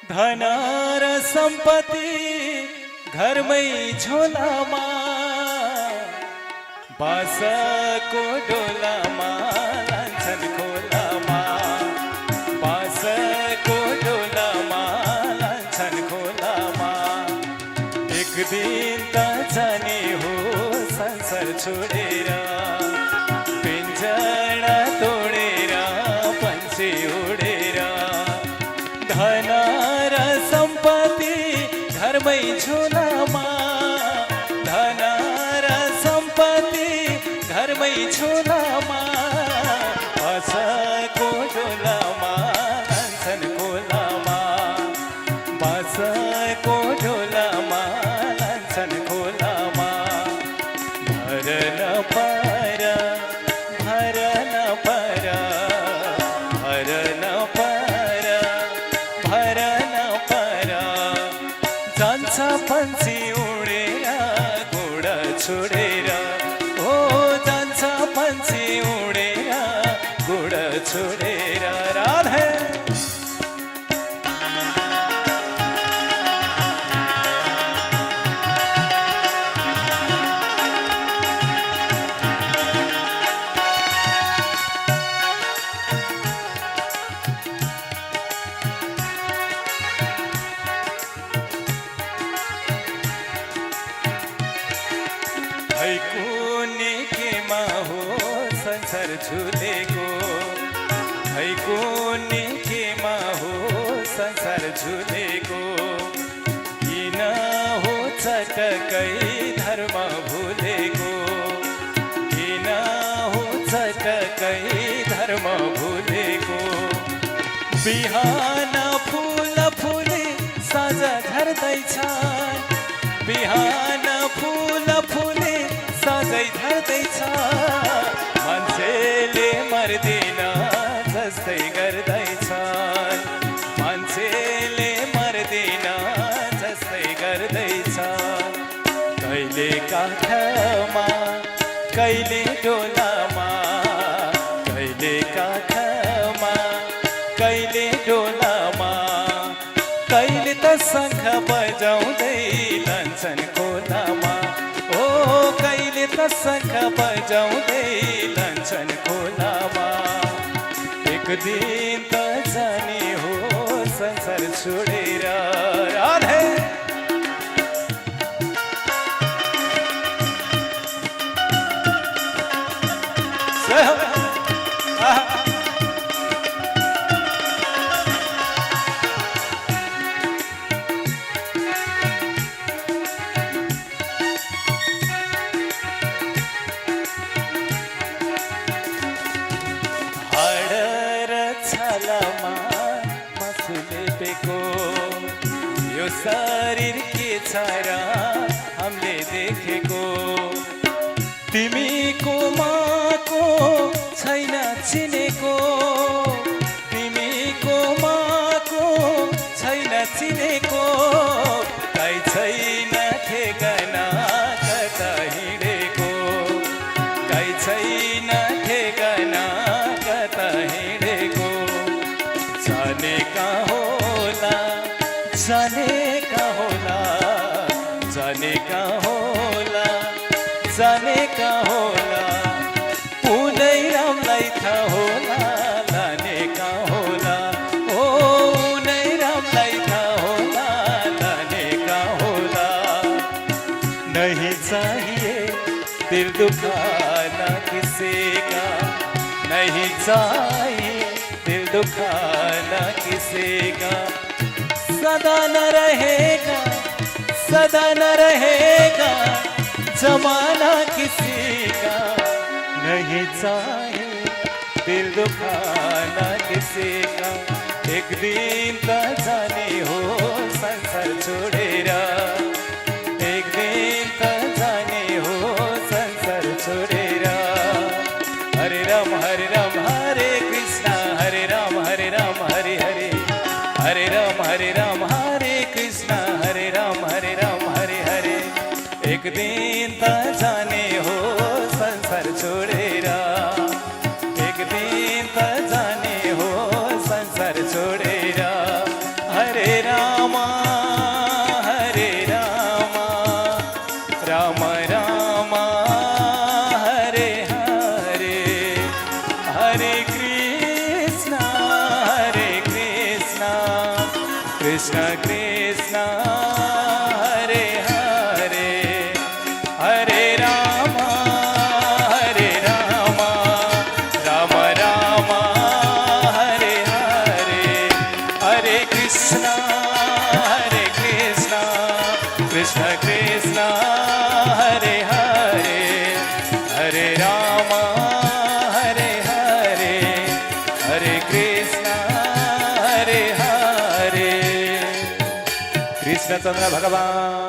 धन र सम्पत्ति घरमै झोलामा बाँसको डोलामा लान्छन् खोलामा बाँसको डोलामा लान्छन् खोलामा एक दिन त जाने हो संसार छोडेर पिञ्जरा तोडेर पन्छी उडेर धन र सम्पत्ति घरमै झोलामा धन र सम्पत्ति घरमै झोलामा बाँसको डोलामा लान्छन् खोलामा बाँसको डोलामा लान्छन् खोलामा भर नपाएर भर नपाएर भर नपाएर भर नपाएर जान्छ पन्छी उडेर घोडा छोडेर ओ जान्छ पन्छी उडेर घोडा छोडेर राधे भैको निकेमा हो संसार झुलेको भैको निकेमा हो संसार झुलेको किन हो चटकै धर्म भुलेको किन हो चटकै धर्म भुलेको बिहान फुल फुले साँझ झर्दैछन् बिहान फुल फुले सधैँ धर्दैछ मान्छेले मर्दिन जस्तै गर्दैछन् मान्छेले मर्दिन जस्तै गर्दैछ कहिले काखमा कहिले डोलामा कहिले काखमा कहिले डोलामा कहिले त शङ्ख बजाउँदै लान्छन् खोलामा ओ कहिले त शङ्ख बजाउँदै लान्छन् खोलामा एक दिन त जाने हो संसार छोडेर राधे यो शरीर के छ र हामीले देखेको तिमीको माको छैन चिनेको तिमीको माको छैन चिनेको काहीँ छैन ठेगाना कता हिँडेको काहीँ छैन ठेगाना कता हिँडेको जाने कहाँ होला जाने कहाँ होला जाने कहाँ होला जाने कहाँ होला उनै रामलाई थाहा होला लाने कहाँ होला ओ उनै रामलाई थाहा होला लाने कहाँ होला नहीं चाहिए दिल दुखाना किसी का नहीं चाहिए दिल दुखाना किसी का सदा न रहेगा सदा न रहेगा जमाना किसी का नहीं चाहिए दिल दुखाना किसी का एक दिन त जाने हो संसार छोडेर एक दिन त जाने हो संसार छोडेर हरे राम हरे कृष्ण हरे राम हरे हरे हरे राम हरे कृष्ण हरे राम हरे हरे एक दिन त जाने हो संसार छोडेर एक दिन त जाने हो संसार छोडेर हरे Ram Hare Krishna, Krishna Krishna, Hare Hare, Hare Rama, Rama Rama, Hare Hare, Hare Krishna, Krishna Krishna, Hare Hare, Hare Rama, Hare Krishna, Hare Hare. Krishna चंद्र भगवान